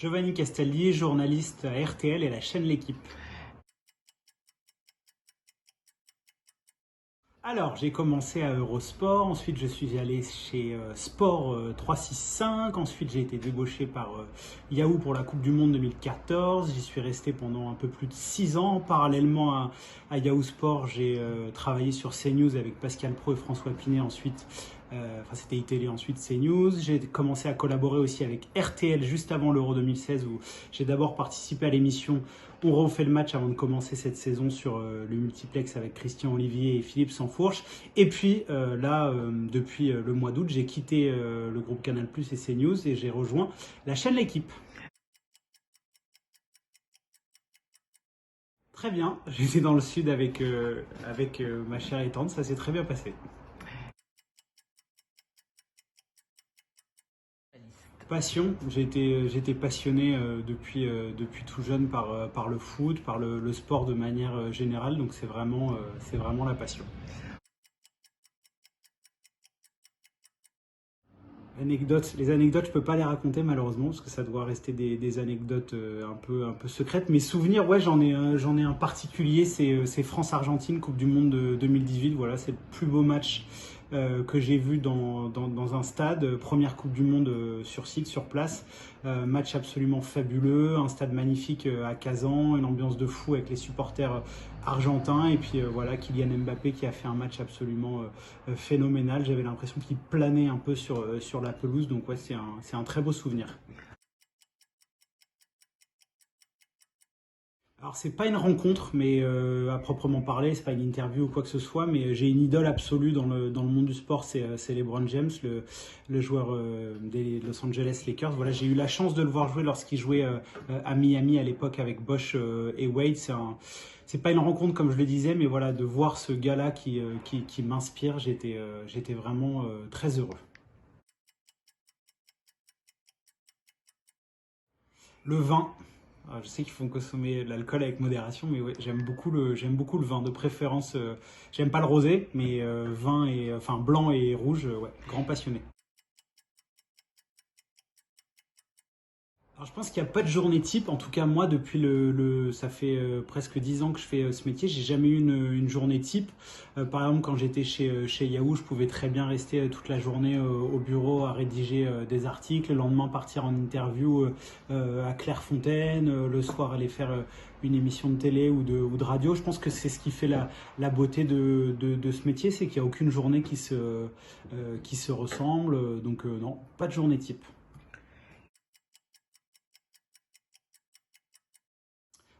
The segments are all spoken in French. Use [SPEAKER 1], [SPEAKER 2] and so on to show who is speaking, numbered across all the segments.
[SPEAKER 1] Giovanni Castaldi, journaliste à RTL et la chaîne L'Équipe. Alors, j'ai commencé à Eurosport, ensuite je suis allé chez Sport 365, ensuite j'ai été débauché par Yahoo pour la Coupe du Monde 2014, j'y suis resté pendant un peu plus de 6 ans. Parallèlement à Yahoo Sport, j'ai travaillé sur CNews avec Pascal Praud et François Pinet, ensuite, c'était iTélé, ensuite CNews. J'ai commencé à collaborer aussi avec RTL juste avant l'Euro 2016 où j'ai d'abord participé à l'émission On refait le match avant de commencer cette saison sur le multiplex avec Christian Olivier et Philippe Sansfourche. Et puis depuis le mois d'août, j'ai quitté le groupe Canal+ et CNews et j'ai rejoint la chaîne L'Équipe. Très bien, j'étais dans le sud avec ma chère et tante, ça s'est très bien passé. Passion, j'étais passionné depuis tout jeune par le foot, par le sport de manière générale, donc c'est vraiment la passion. Les anecdotes, je peux pas les raconter malheureusement parce que ça doit rester des anecdotes un peu secrètes. Mes souvenirs, ouais, j'en ai un particulier, c'est France-Argentine, Coupe du Monde de 2018. Voilà, c'est le plus beau match que j'ai vu dans un stade. Première Coupe du Monde sur site, sur place. Match absolument fabuleux, un stade magnifique à Kazan, une ambiance de fou avec les supporters argentins et puis voilà Kylian Mbappé qui a fait un match absolument phénoménal. J'avais l'impression qu'il planait un peu sur la pelouse, donc ouais, c'est un très beau souvenir. Alors c'est pas une rencontre, mais à proprement parler, c'est pas une interview ou quoi que ce soit, mais j'ai une idole absolue dans le monde du sport, c'est LeBron James, le joueur des Los Angeles Lakers. Voilà, j'ai eu la chance de le voir jouer lorsqu'il jouait à Miami à l'époque avec Bosh et Wade. C'est pas une rencontre comme je le disais, mais voilà, de voir ce gars-là qui m'inspire, j'étais vraiment très heureux. Le vin. Je sais qu'il faut consommer de l'alcool avec modération, mais ouais, j'aime beaucoup le vin. De préférence, j'aime pas le rosé, mais vin et enfin blanc et rouge, ouais, grand passionné. Alors je pense qu'il n'y a pas de journée type. En tout cas, moi, depuis ça fait presque 10 ans que je fais ce métier, j'ai jamais eu une journée type. Par exemple, quand j'étais chez Yahoo, je pouvais très bien rester toute la journée au bureau à rédiger des articles, le lendemain partir en interview à Clairefontaine, le soir aller faire une émission de télé ou de radio. Je pense que c'est ce qui fait la beauté de ce métier, c'est qu'il n'y a aucune journée qui se ressemble. Donc non, pas de journée type.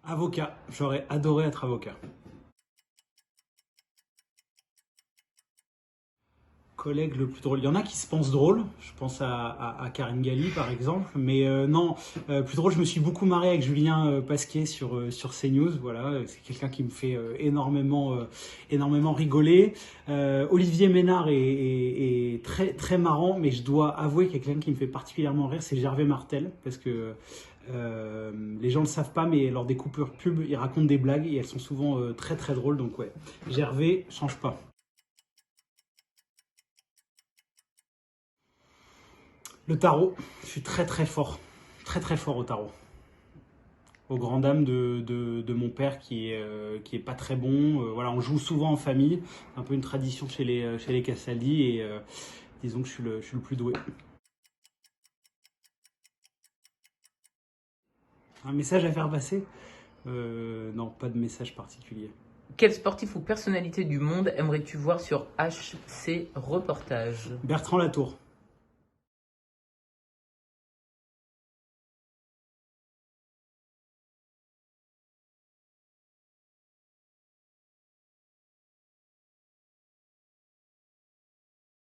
[SPEAKER 1] Avocat, j'aurais adoré être avocat. Collègue le plus drôle. Il y en a qui se pensent drôles. Je pense à Karine Galli par exemple. Mais non, plus drôle, je me suis beaucoup marré avec Julien Pasquier sur CNews. Voilà, c'est quelqu'un qui me fait énormément rigoler. Olivier Ménard est très, très marrant, mais je dois avouer qu'il y a quelqu'un qui me fait particulièrement rire, c'est Gervais Martel. Parce que les gens ne le savent pas, mais lors des coupures pub, il raconte des blagues et elles sont souvent très très drôles. Donc ouais, Gervais, change pas. Le tarot, je suis très très fort au tarot. Aux grandes dames de mon père qui est pas très bon. Voilà, on joue souvent en famille, un peu une tradition chez les Castaldi et disons que je suis le plus doué. Un message à faire passer? Non, pas de message particulier.
[SPEAKER 2] Quel sportif ou personnalité du monde aimerais-tu voir sur HC Reportage?
[SPEAKER 1] Bertrand Latour.